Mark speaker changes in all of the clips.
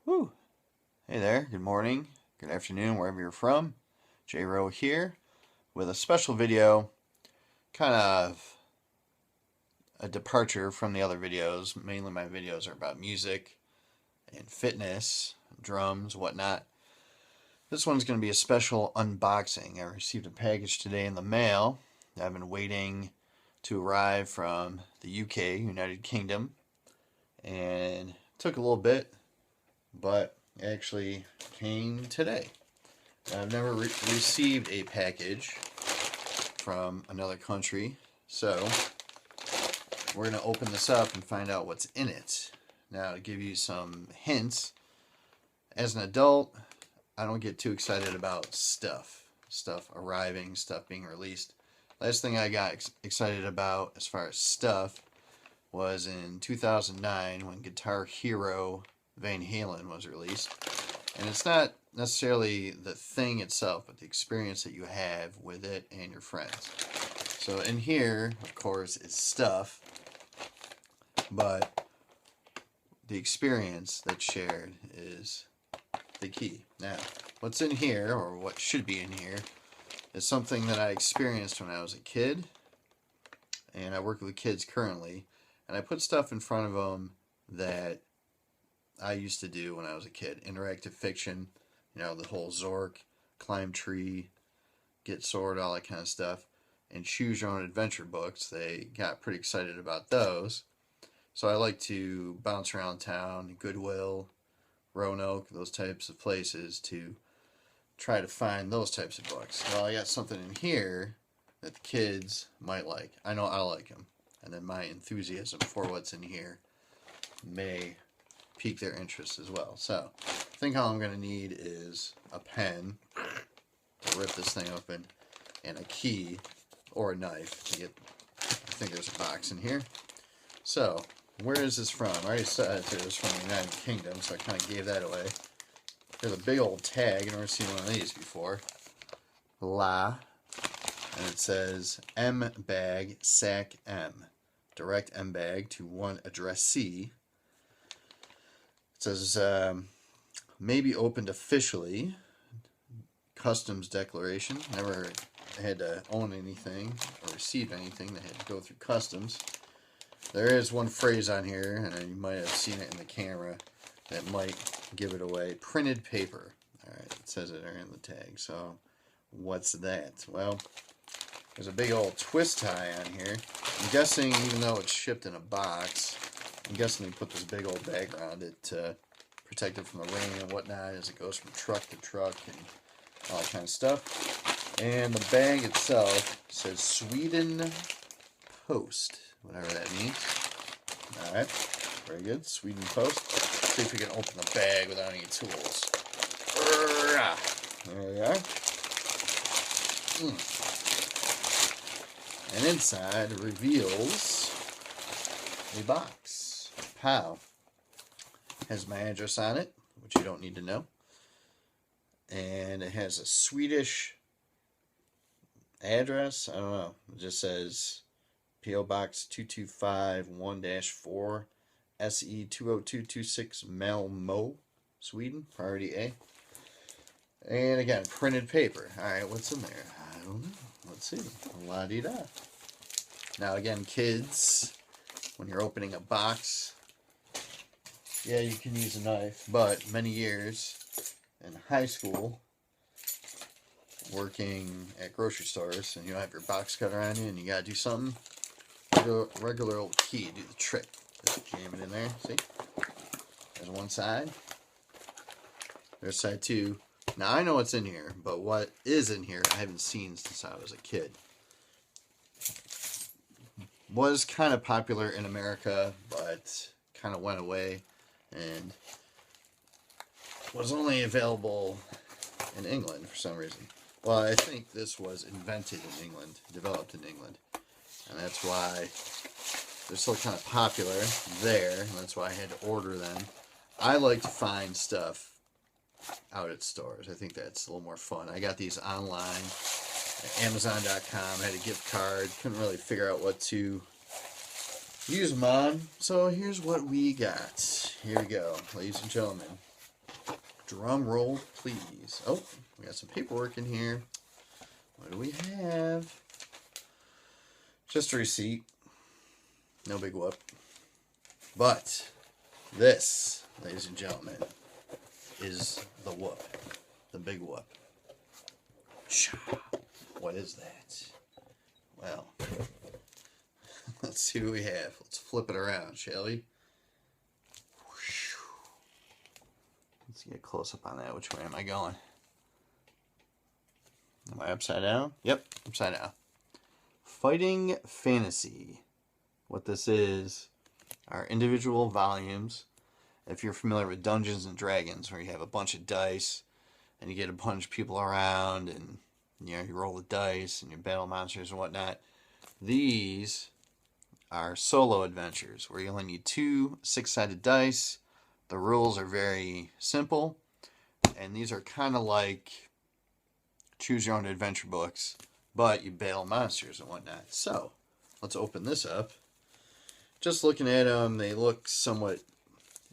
Speaker 1: Woo! Hey there, good morning, good afternoon, wherever you're from. J Rowe here with a special video, kind of a departure from the other videos. Mainly my videos are about music and fitness, drums, whatnot. This one's going to be a special unboxing. I received a package today in the mail. I've been waiting to arrive from the UK, United Kingdom, and it took a little bit, but it actually came today. I've never received a package from another country, so we're going to open this up and find out what's in it. Now, to give you some hints, as an adult, I don't get too excited about stuff arriving, stuff being released. Last thing I got excited about as far as stuff was in 2009 when Guitar Hero Van Halen was released. And it's not necessarily the thing itself, but the experience that you have with it and your friends. So in here, of course, is stuff, but the experience that's shared is the key. Now, what's in here, or what should be in here, is something that I experienced when I was a kid, and I work with kids currently, and I put stuff in front of them that I used to do when I was a kid. Interactive fiction, the whole Zork, climb tree, get sword, all that kind of stuff, and choose your own adventure books. They got pretty excited about those. So I like to bounce around town, Goodwill, Roanoke, those types of places to try to find those types of books. Well, I got something in here that the kids might like. I know I like them. And then my enthusiasm for what's in here may pique their interest as well. So, I think all I'm going to need is a pen to rip this thing open, and a key or a knife to get. I think there's a box in here. So, where is this from? I already said it was from the United Kingdom, so I kind of gave that away. There's a big old tag. I've never seen one of these before. And it says M bag sac M. Direct M bag to one addressee. It says, may be opened officially. Customs declaration. Never had to own anything or receive anything that had to go through customs. There is one phrase on here, and you might have seen it in the camera, that might give it away. Printed paper. Alright, it says it there in the tag. So, what's that? Well, there's a big old twist tie on here. I'm guessing, even though it's shipped in a box, I'm guessing they put this big old bag around it to protect it from the rain and whatnot as it goes from truck to truck and all that kind of stuff. And the bag itself says Sweden Post, whatever that means. Alright, very good. Sweden Post. Let's see if we can open the bag without any tools. There we are. And inside reveals a box. Pow. Has my address on it, which you don't need to know. And it has a Swedish address. I don't know. It just says P.O. Box 225 1-4 SE 20226 Malmö, Sweden. Priority A. And again, printed paper. Alright, what's in there? I don't know. Let's see. La-di-da. Now again, kids, when you're opening a box, yeah, you can use a knife, but many years in high school, working at grocery stores, and you don't have your box cutter on you, and you gotta do something, regular old key, do the trick. Just jam it in there, see? There's one side. There's side two. Now, I know what's in here, but what is in here I haven't seen since I was a kid. Was kind of popular in America, but kind of went away and was only available in England for some reason. Well, I think this was invented in England, developed in England, and that's why they're still kind of popular there, and that's why I had to order them. I like to find stuff out at stores. I think that's a little more fun. I got these online at Amazon.com. I had a gift card. Couldn't really figure out what to use them on. So here's what we got. Here we go, ladies and gentlemen. Drum roll, please. Oh, we got some paperwork in here. What do we have? Just a receipt. No big whoop. But this, ladies and gentlemen, is the whoop. The big whoop. What is that? Well, let's see what we have. Let's flip it around, shall we? Let's get a close-up on that. Which way am I going? Am I upside down? Yep, upside down. Fighting Fantasy. What this is are individual volumes. If you're familiar with Dungeons and Dragons, where you have a bunch of dice and you get a bunch of people around and you roll the dice and you battle monsters and whatnot. These are solo adventures where you only need 2 6-sided dice. The rules are very simple, and these are kind of like choose your own adventure books, but you battle monsters and whatnot. So let's open this up. Just looking at them, they look somewhat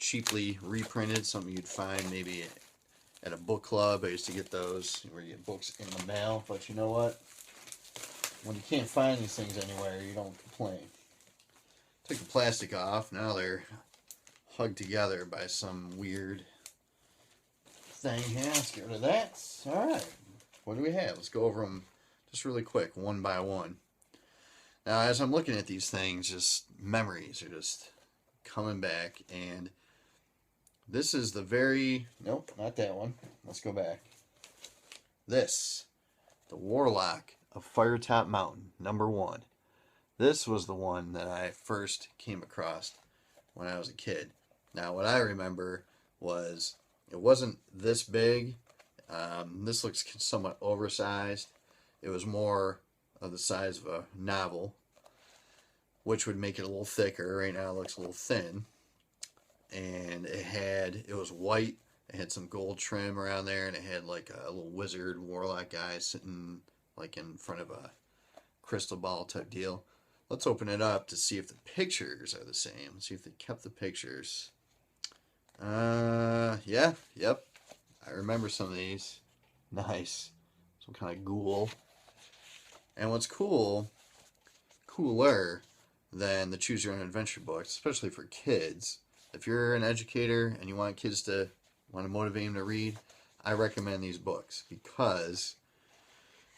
Speaker 1: cheaply reprinted, something you'd find maybe at a book club. I used to get those where you get books in the mail, but you know what? When you can't find these things anywhere, you don't complain. Took the plastic off. Now they're hugged together by some weird thing here. Let's get rid of that. Alright. What do we have? Let's go over them just really quick, one by one. Now, as I'm looking at these things, just memories are just coming back. And this is the very... Nope, not that one. Let's go back. This. The Warlock of Firetop Mountain, #1. This was the one that I first came across when I was a kid. Now, what I remember was it wasn't this big. This looks somewhat oversized. It was more of the size of a novel, which would make it a little thicker. Right now it looks a little thin. And it was white. It had some gold trim around there, and it had like a little wizard warlock guy sitting like in front of a crystal ball type deal. Let's open it up to see if the pictures are the same. Let's see if they kept the pictures. Yeah, yep. I remember some of these. Nice. Some kind of ghoul. And what's cooler than the Choose Your Own Adventure books, especially for kids, if you're an educator and you want kids to motivate them to read, I recommend these books because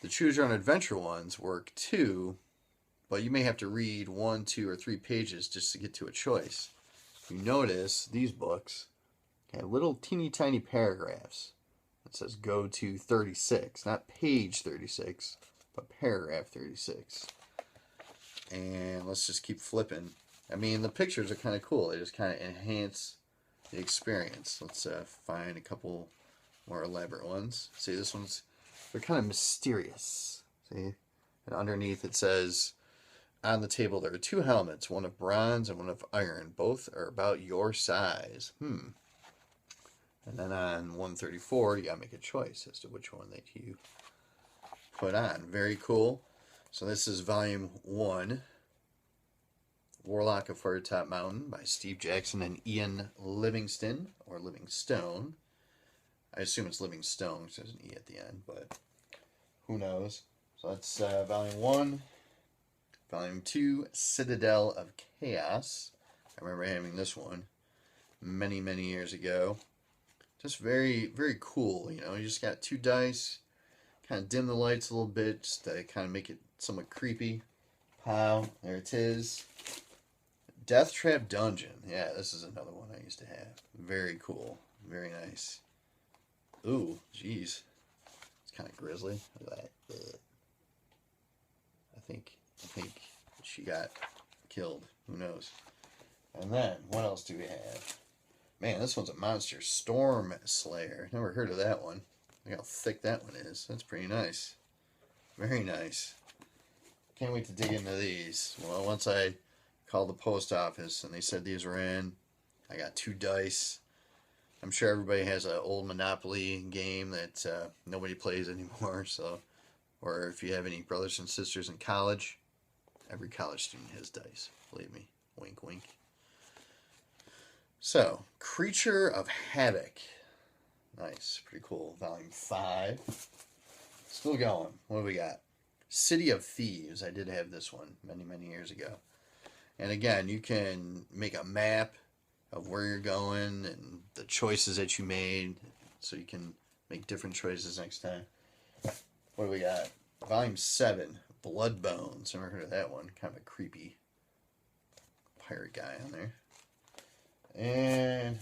Speaker 1: the Choose Your Own Adventure ones work too, but you may have to read 1, 2, or 3 pages just to get to a choice. If you notice, these books have little teeny tiny paragraphs. It says go to 36, not page 36, but paragraph 36. And let's just keep flipping. I mean, the pictures are kind of cool. They just kind of enhance the experience. Let's find a couple more elaborate ones. See, this one's, they're kind of mysterious. See? And underneath it says, on the table there are 2 helmets, one of bronze and one of iron. Both are about your size. And then on 134, you gotta make a choice as to which one that you put on. Very cool. So this is volume 1, Warlock of Firetop Mountain by Steve Jackson and Ian Livingstone, or Livingstone. I assume it's Livingstone, because there's an E at the end, but who knows. So that's volume 1. Volume 2, Citadel of Chaos. I remember having this one many, many years ago. Just very, very cool, you know. You just got 2 dice, kind of dim the lights a little bit, just to kind of make it somewhat creepy. Pow, there it is. Death Trap Dungeon. Yeah, this is another one I used to have. Very cool. Very nice. Ooh, jeez. It's kind of grisly. Look at that. I think she got killed. Who knows? And then, what else do we have? Man, this one's a monster. Storm Slayer. Never heard of that one. Look how thick that one is. That's pretty nice. Very nice. Can't wait to dig into these. Well, once I called the post office and they said these were in, I got 2 dice. I'm sure everybody has an old Monopoly game that nobody plays anymore. So, or if you have any brothers and sisters in college, every college student has dice. Believe me. Wink, wink. So, Creature of Havoc. Nice. Pretty cool. Volume 5. Still going. What do we got? City of Thieves. I did have this one many, many years ago. And again, you can make a map of where you're going and the choices that you made, so you can make different choices next time. What do we got? Volume 7, Blood Bones. Never heard of that one. Kind of a creepy pirate guy on there. And,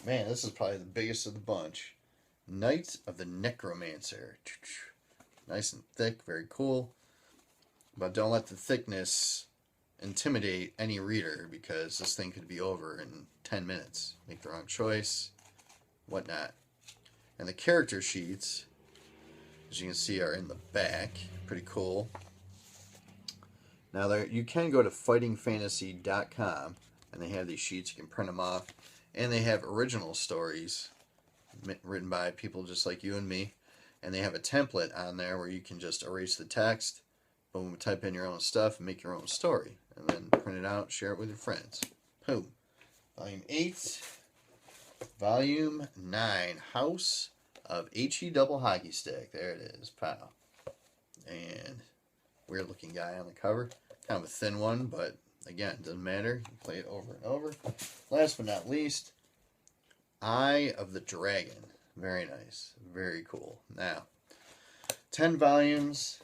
Speaker 1: man, this is probably the biggest of the bunch. Knight of the Necromancer. Nice and thick, very cool. But don't let the thickness intimidate any reader, because this thing could be over in 10 minutes. Make the wrong choice, whatnot. And the character sheets, as you can see, are in the back. Pretty cool. Now, you can go to fightingfantasy.com, and they have these sheets. You can print them off. And they have original stories written by people just like you and me. And they have a template on there where you can just erase the text, boom, type in your own stuff, and make your own story. And then print it out, share it with your friends. Boom. Volume 8. Volume 9. House of H-E Double Hockey Stick. There it is. Pow. And weird looking guy on the cover. Kind of a thin one, but again, it doesn't matter. You play it over and over. Last but not least, Eye of the Dragon. Very nice. Very cool. Now, 10 volumes.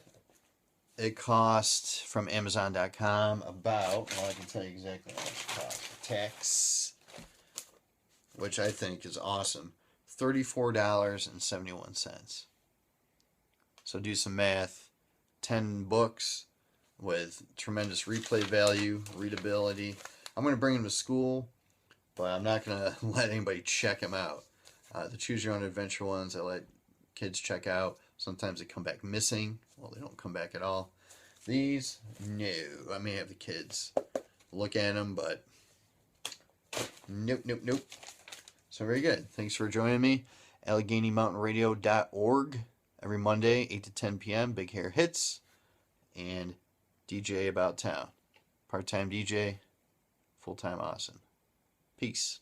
Speaker 1: It cost, from Amazon.com, about, well, I can tell you exactly how much it cost. Tax, which I think is awesome, $34.71. So do some math. 10 books with tremendous replay value, readability. I'm going to bring them to school, but I'm not going to let anybody check them out. The Choose Your Own Adventure ones, I let kids check out. Sometimes they come back missing. Well, they don't come back at all. These, no. I may have the kids look at them, but nope, nope, nope. So very good. Thanks for joining me. AlleghenyMountainRadio.org. Every Monday, 8 to 10 p.m., Big Hair Hits, and DJ About Town. Part-time DJ, full-time awesome. Peace.